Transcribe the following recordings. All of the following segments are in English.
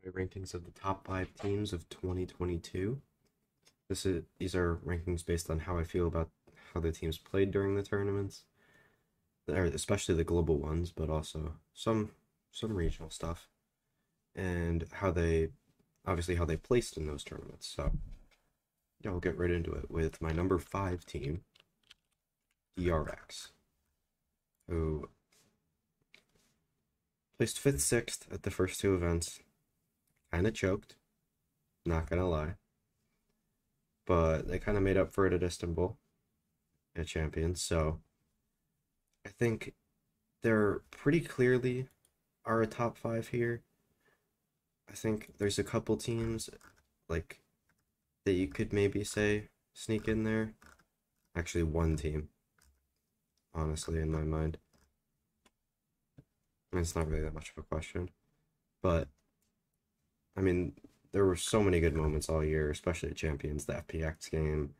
my rankings of the top 5 teams of 2022. These are rankings based on how I feel about how the teams played during the tournaments, or especially the global ones, but also some regional stuff, and how they placed in those tournaments. So yeah, I'll get right into it with my number 5 team, DRX, who placed 5th, 6th at the first two events. Kind of choked, not gonna lie, but they kind of made up for it at Istanbul at Champions. So I think they're pretty clearly are a top 5 here. I think there's a couple teams like that you could maybe say sneak in there. Actually, one team, honestly, in my mind. I mean, it's not really that much of a question, but I mean, there were so many good moments all year, especially at Champions, the FPX game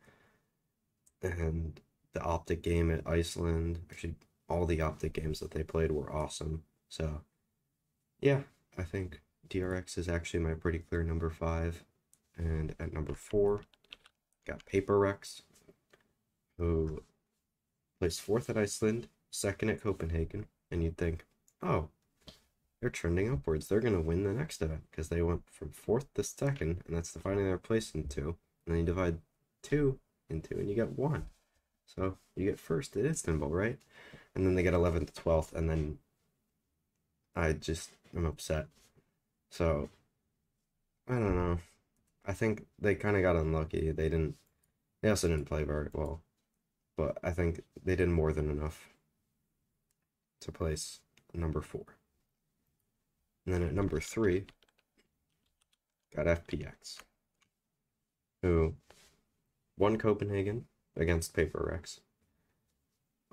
and the Optic game at Iceland. Actually, all the Optic games that they played were awesome. So, yeah, I think DRX is actually my pretty clear number 5. And at number 4, got Paper Rex, who placed 4th at Iceland, 2nd at Copenhagen. And you'd think, oh, they're trending upwards. They're going to win the next event because they went from 4th to 2nd, and that's defining their place into. And then you divide 2 into, and you get 1. So you get 1st at Istanbul, right? And then they get 11th, 12th, and then I just am upset. So I don't know. I think they kind of got unlucky. They also didn't play very well, but I think they did more than enough to place number 4. And then at number 3, got FPX, who won Copenhagen against Paper Rex.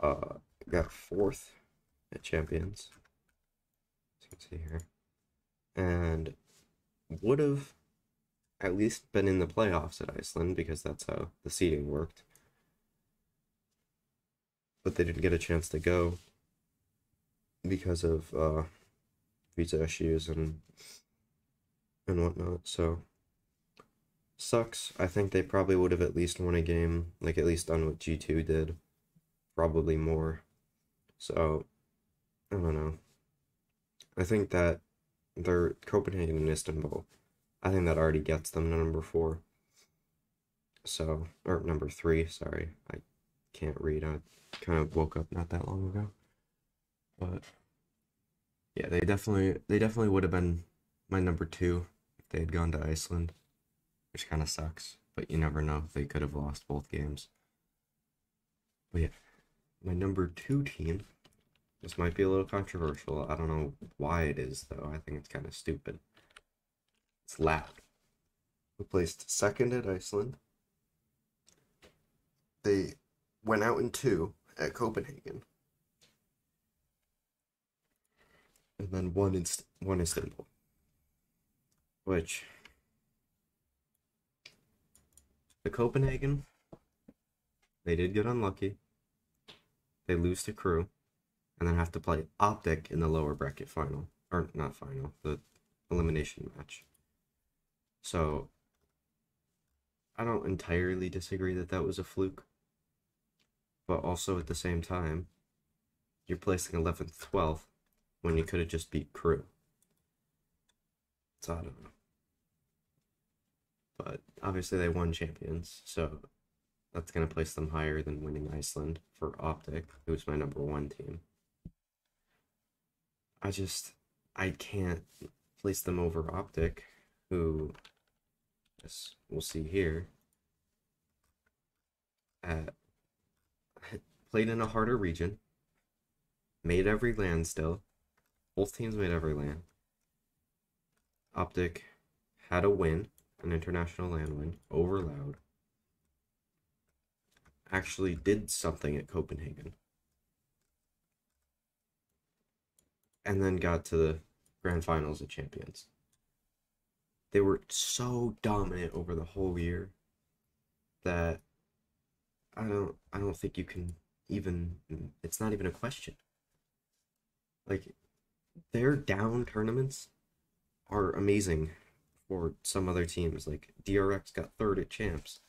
Got 4th at Champions, as you can see here, and would have at least been in the playoffs at Iceland because that's how the seeding worked. But they didn't get a chance to go because of visa issues and whatnot. So sucks. I think they probably would have at least won a game, like at least done what G2 did, probably more. So I don't know. I think that their Copenhagen and Istanbul, I think that already gets them to number 4. So, or number 3, sorry. I can't read. I kind of woke up not that long ago. But yeah, they definitely would have been my number 2 if they had gone to Iceland, which kind of sucks, but you never know. They could have lost both games. But yeah, my number 2 team, this might be a little controversial. I don't know why it is, though. I think it's kind of stupid. It's Loud, who placed 2nd at Iceland. They went out in 2 at Copenhagen, and then won Istanbul, which the Copenhagen, they did get unlucky. They lose to Crew, and then have to play Optic in the lower bracket final, or not final, the elimination match. So I don't entirely disagree that that was a fluke, but also at the same time, you're placing 11th, 12th when you could have just beat Crew. So I don't know. But obviously they won Champions, so that's going to place them higher than winning Iceland for Optic, who's my number 1 team. I can't place them over Optic, who, as we'll see here, played in a harder region, made every land still. Both teams made every land. Optic had a win, an international land win, over Loud. Actually did something at Copenhagen. And then got to the grand finals of Champions. They were so dominant over the whole year that I don't think you can even, it's not even a question. Like, their down tournaments are amazing or some other teams. Like DRX got third at Champs.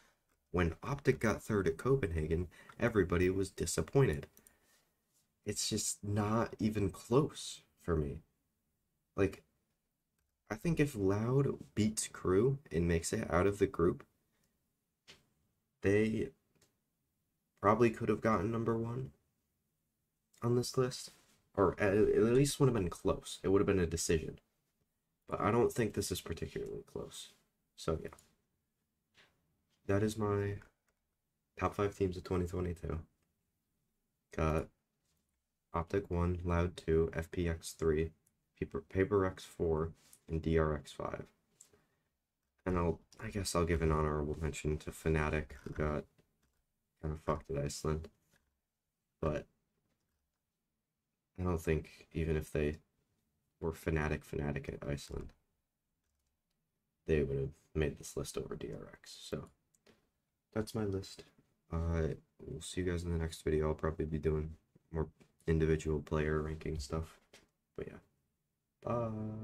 When Optic got third at Copenhagen, everybody was disappointed. It's just not even close for me. Like, I think if Loud beats Crew and makes it out of the group, they probably could have gotten #1 on this list. Or at least would have been close. It would have been a decision. But I don't think this is particularly close. So, yeah. That is my top 5 teams of 2022. Got Optic 1, Loud 2, FPX 3, PaperX 4, and DRX 5. And I guess I'll give an honorable mention to Fnatic, who got kind of fucked at Iceland. But I don't think even if they were Fnatic at Iceland, they would have made this list over DRX. So that's my list. We'll see you guys in the next video. I'll probably be doing more individual player ranking stuff. But yeah. Bye.